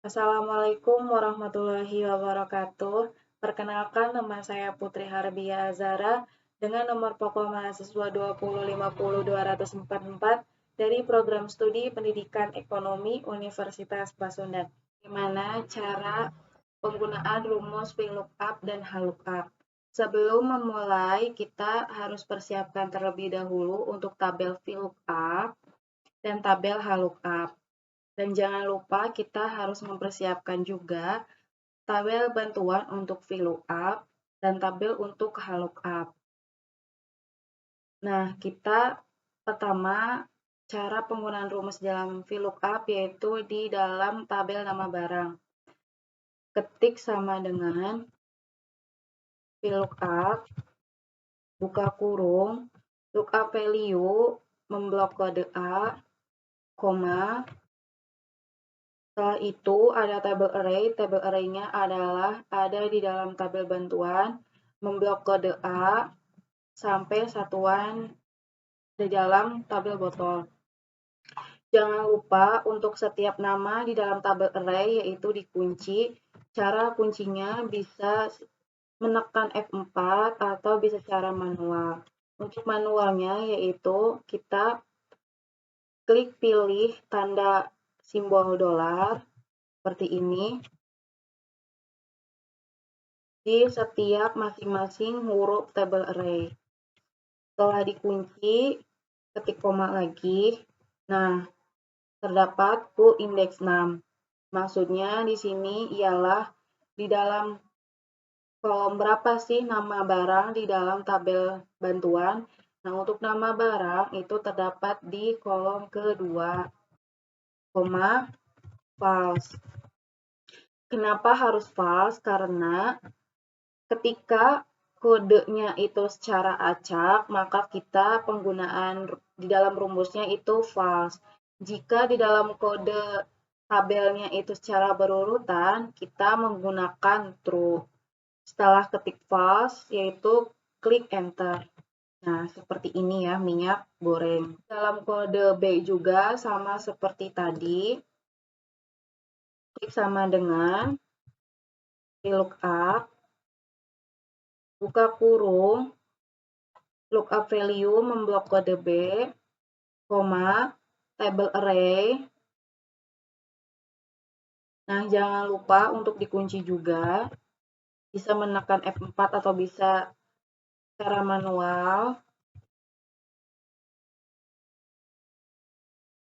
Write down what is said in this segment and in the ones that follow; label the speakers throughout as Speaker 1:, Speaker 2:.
Speaker 1: Assalamualaikum warahmatullahi wabarakatuh. Perkenalkan, nama saya Putri Harbia Azara dengan nomor pokok mahasiswa 2050244 dari Program Studi Pendidikan Ekonomi Universitas Pasundan. Gimana cara penggunaan rumus VLOOKUP dan HLOOKUP? Sebelum memulai, kita harus persiapkan terlebih dahulu untuk tabel VLOOKUP dan tabel HLOOKUP. Dan jangan lupa kita harus mempersiapkan juga tabel bantuan untuk VLOOKUP dan tabel untuk HLOOKUP. Nah, kita pertama cara penggunaan rumus dalam VLOOKUP yaitu di dalam tabel nama barang. Ketik sama dengan VLOOKUP, buka kurung, lookup value, memblok kode A, koma. Setelah itu ada tabel array-nya adalah ada di dalam tabel bantuan, memblok kode A, sampai satuan di dalam tabel botol. Jangan lupa untuk setiap nama di dalam tabel array yaitu dikunci. Cara kuncinya bisa menekan F4 atau bisa secara manual. Untuk manualnya yaitu kita klik pilih tanda simbol dolar seperti ini di setiap masing-masing huruf tabel array. Setelah dikunci, ketik koma lagi. Nah, terdapat full index 6. Maksudnya di sini ialah di dalam kolom berapa sih nama barang di dalam tabel bantuan. Nah, untuk nama barang itu terdapat di kolom kedua, koma, false. Kenapa harus false? Karena ketika kodenya itu secara acak, maka kita penggunaan di dalam rumusnya itu false. Jika di dalam kode tabelnya itu secara berurutan, kita menggunakan true. Setelah ketik false, yaitu klik enter. Nah, seperti ini ya, minyak goreng. Dalam kode B juga sama seperti tadi. Klik sama dengan VLOOKUP, buka kurung, lookup value memblok kode B, koma, table array. Nah, jangan lupa untuk dikunci juga. Bisa menekan F4 atau bisa secara manual.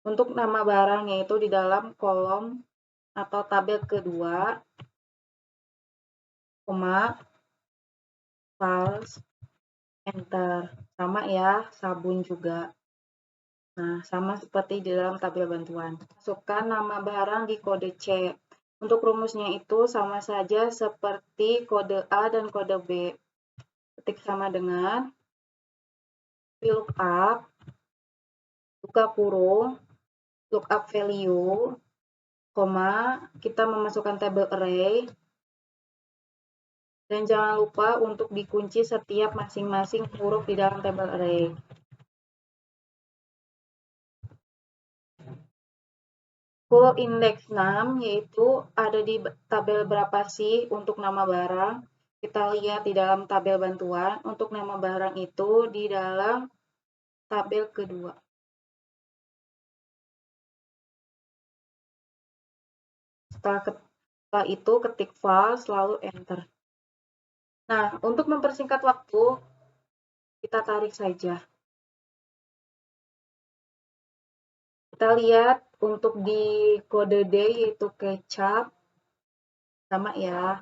Speaker 1: Untuk nama barang yaitu di dalam kolom atau tabel kedua, koma, false, enter. Sama ya, sabun juga. Nah, sama seperti di dalam tabel bantuan. Masukkan nama barang di kode C. Untuk rumusnya itu sama saja seperti kode A dan kode B. Ketik sama dengan VLOOKUP, buka kurung, lookup value, koma, kita memasukkan table array, dan jangan lupa untuk dikunci setiap masing-masing huruf di dalam table array. Full index 6 yaitu ada di tabel berapa sih untuk nama barang. Kita lihat di dalam tabel bantuan, untuk nama barang itu di dalam tabel kedua. Setelah itu ketik false, lalu enter. Nah, untuk mempersingkat waktu, kita tarik saja. Kita lihat untuk di kode D yaitu kecap, sama ya.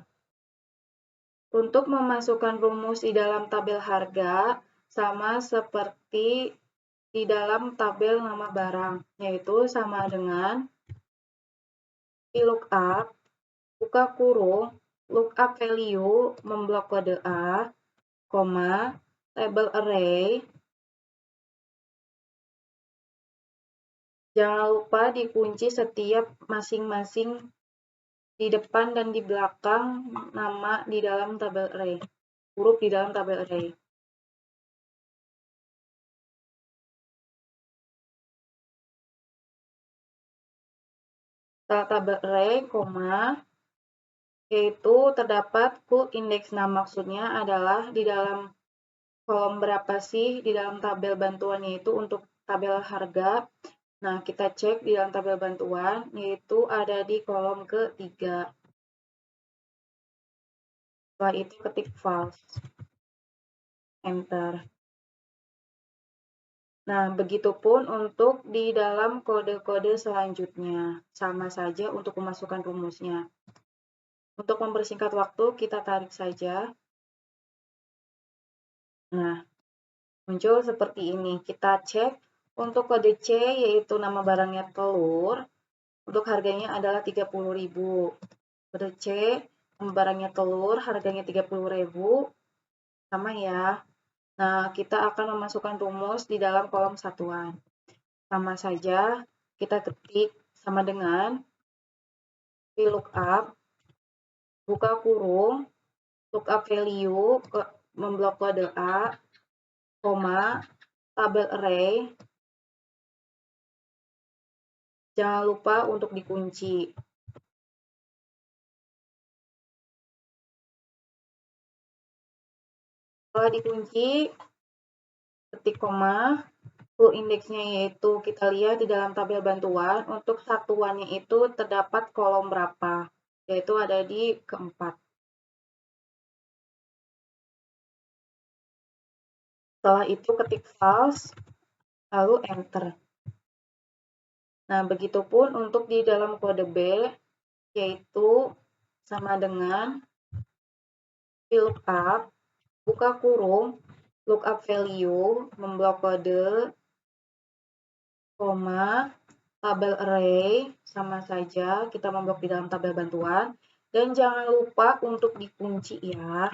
Speaker 1: Untuk memasukkan rumus di dalam tabel harga, sama seperti di dalam tabel nama barang, yaitu sama dengan VLOOKUP, buka kurung, lookup value, memblok kode A, koma, table array. Jangan lupa dikunci setiap masing-masing di depan dan di belakang nama di dalam tabel array, huruf di dalam tabel array. Setelah tabel array, koma, yaitu terdapat cool index. Nah, maksudnya adalah di dalam kolom berapa sih di dalam tabel bantuan, yaitu untuk tabel harga. Nah, kita cek di dalam tabel bantuan, yaitu ada di kolom ketiga. Setelah itu ketik false. Enter. Nah, begitupun untuk di dalam kode-kode selanjutnya. Sama saja untuk memasukkan rumusnya. Untuk mempersingkat waktu, kita tarik saja. Nah, muncul seperti ini. Kita cek untuk kode C, yaitu nama barangnya telur. Untuk harganya adalah 30.000. Kode C, nama barangnya telur, harganya 30.000. Sama ya. Nah, kita akan memasukkan rumus di dalam kolom satuan. Sama saja, kita ketik sama dengan VLOOKUP, buka kurung, lookup value, memblok kode A, koma, tabel array. Jangan lupa untuk dikunci. Setelah dikunci, ketik koma, full indeksnya yaitu kita lihat di dalam tabel bantuan, untuk satuannya itu terdapat kolom berapa, yaitu ada di keempat. Setelah itu ketik false, lalu enter. Nah, begitupun untuk di dalam kode B, yaitu sama dengan VLOOKUP, buka kurung, lookup value, memblok kode, koma, tabel array, sama saja kita memblok di dalam tabel bantuan. Dan jangan lupa untuk dikunci ya.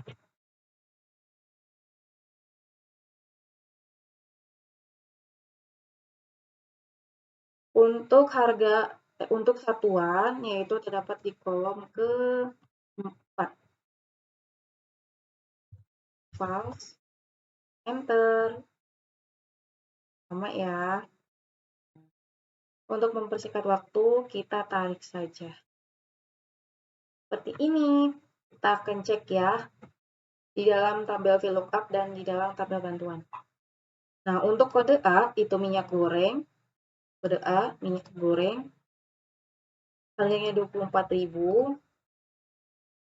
Speaker 1: Untuk untuk satuan, yaitu terdapat di kolom ke-4. False, enter. Sama ya. Untuk mempersingkat waktu, kita tarik saja. Seperti ini. Kita akan cek ya di dalam tabel VLOOKUP dan di dalam tabel bantuan. Nah, untuk kode A itu minyak goreng. Kode A minyak goreng. Harganya 24.000.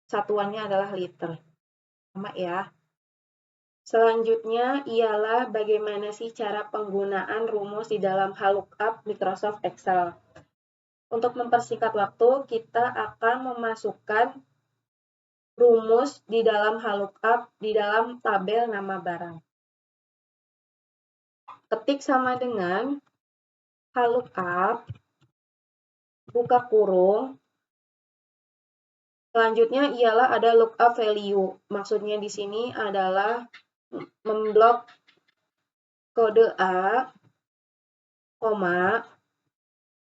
Speaker 1: Satuannya adalah liter. Sama ya. Selanjutnya ialah bagaimana sih cara penggunaan rumus di dalam VLOOKUP Microsoft Excel. Untuk mempersingkat waktu, kita akan memasukkan rumus di dalam VLOOKUP di dalam tabel nama barang. Ketik sama dengan VLOOKUP, buka kurung. Selanjutnya ialah ada lookup value. Maksudnya di sini adalah memblok kode A, koma.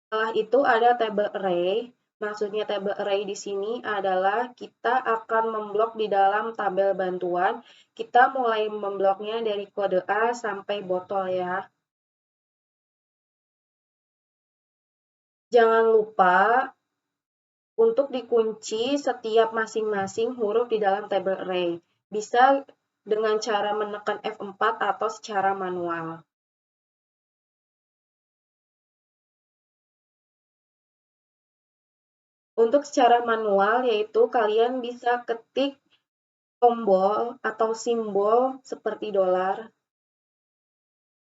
Speaker 1: Setelah itu ada table array. Maksudnya table array di sini adalah kita akan memblok di dalam tabel bantuan. Kita mulai membloknya dari kode A sampai botol ya. Jangan lupa untuk dikunci setiap masing-masing huruf di dalam table array. Bisa dengan cara menekan F4 atau secara manual. Untuk secara manual, yaitu kalian bisa ketik tombol atau simbol seperti dolar.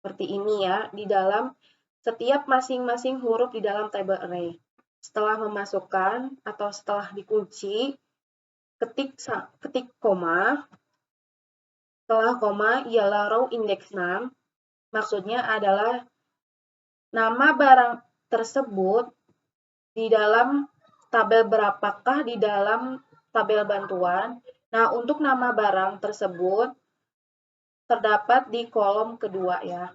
Speaker 1: Seperti ini ya, di dalam setiap masing-masing huruf di dalam table array. Setelah memasukkan atau setelah dikunci, ketik koma. Setelah koma ialah row index name. Maksudnya adalah nama barang tersebut di dalam tabel berapakah di dalam tabel bantuan. Nah, untuk nama barang tersebut terdapat di kolom kedua ya.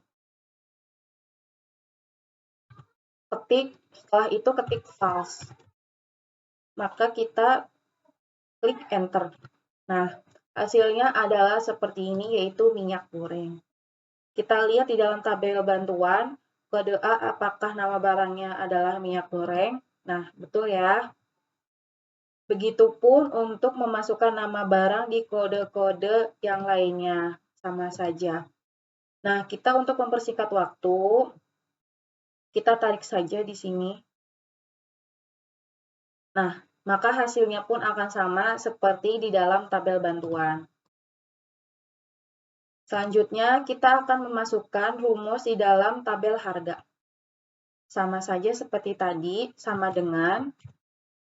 Speaker 1: Setelah itu ketik false. Maka kita klik enter. Nah, hasilnya adalah seperti ini, yaitu minyak goreng. Kita lihat di dalam tabel bantuan, kode A apakah nama barangnya adalah minyak goreng. Nah, betul ya. Begitupun untuk memasukkan nama barang di kode-kode yang lainnya, sama saja. Nah, kita untuk mempersingkat waktu, kita tarik saja di sini. Nah, maka hasilnya pun akan sama seperti di dalam tabel bantuan. Selanjutnya, kita akan memasukkan rumus di dalam tabel harga. Sama saja seperti tadi, sama dengan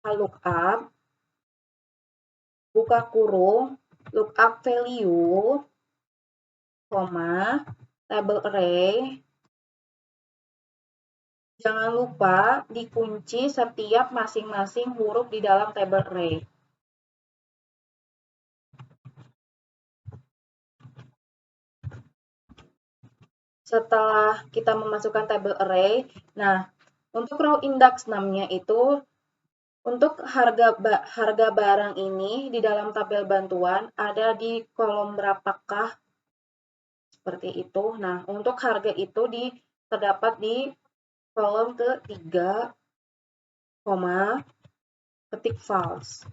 Speaker 1: lookup, buka kurung, lookup value, koma, label array. Jangan lupa dikunci setiap masing-masing huruf di dalam tabel array. Setelah kita memasukkan tabel array, nah untuk row index 6-nya itu untuk harga barang ini di dalam tabel bantuan ada di kolom berapakah seperti itu. Nah, untuk harga itu terdapat di kolom ke-3, ketik false.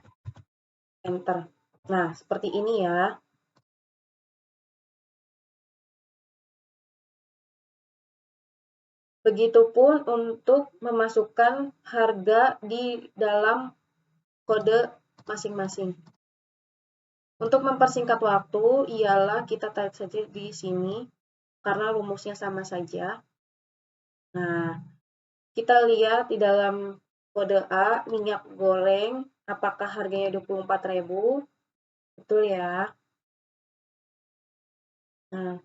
Speaker 1: Enter. Nah, seperti ini ya. Begitupun untuk memasukkan harga di dalam kode masing-masing. Untuk mempersingkat waktu, ialah kita tarik saja di sini, karena rumusnya sama saja. Nah, kita lihat di dalam kode A, minyak goreng, apakah harganya 24.000? Betul ya. Nah,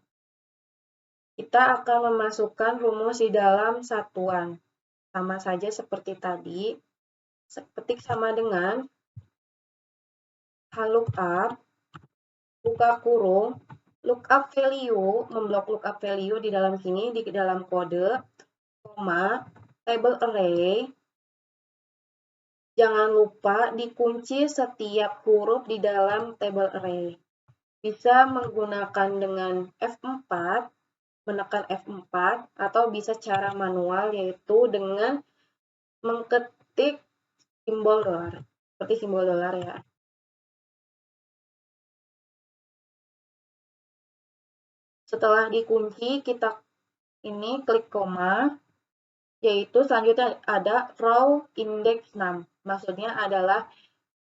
Speaker 1: kita akan memasukkan rumus di dalam satuan. Sama saja seperti tadi. Ketik sama dengan lookup, buka kurung, lookup value, memblok lookup value di dalam sini, di dalam kode, koma, label array. Jangan lupa dikunci setiap huruf di dalam table array. Bisa menggunakan dengan F4, menekan F4, atau bisa cara manual yaitu dengan mengetik simbol dolar, seperti simbol dolar ya. Setelah dikunci, kita ini klik koma, yaitu selanjutnya ada row index 6. Maksudnya adalah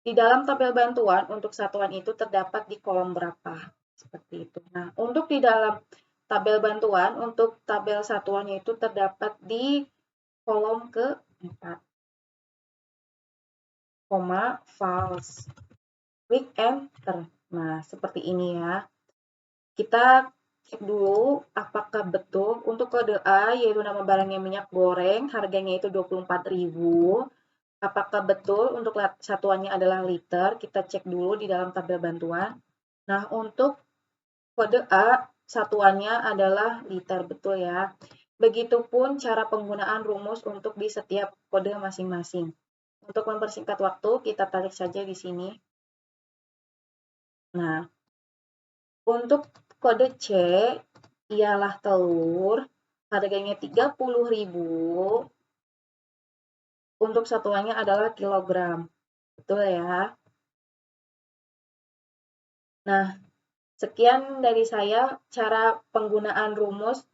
Speaker 1: di dalam tabel bantuan untuk satuan itu terdapat di kolom berapa. Seperti itu. Nah, untuk di dalam tabel bantuan, untuk tabel satuannya itu terdapat di kolom ke-4. Koma, false. Klik enter. Nah, seperti ini ya. Kita cek dulu apakah betul untuk kode A, yaitu nama barangnya minyak goreng, harganya itu 24.000. Apakah betul untuk satuannya adalah liter? Kita cek dulu di dalam tabel bantuan. Nah, untuk kode A, satuannya adalah liter, betul ya. Begitupun cara penggunaan rumus untuk di setiap kode masing-masing. Untuk mempersingkat waktu, kita tarik saja di sini. Nah, untuk kode C, ialah telur, harganya 30.000. Untuk satuannya adalah kilogram. Betul ya? Nah, sekian dari saya cara penggunaan rumus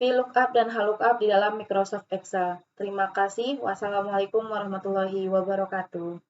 Speaker 1: VLOOKUP dan HLOOKUP di dalam Microsoft Excel. Terima kasih. Wassalamualaikum warahmatullahi wabarakatuh.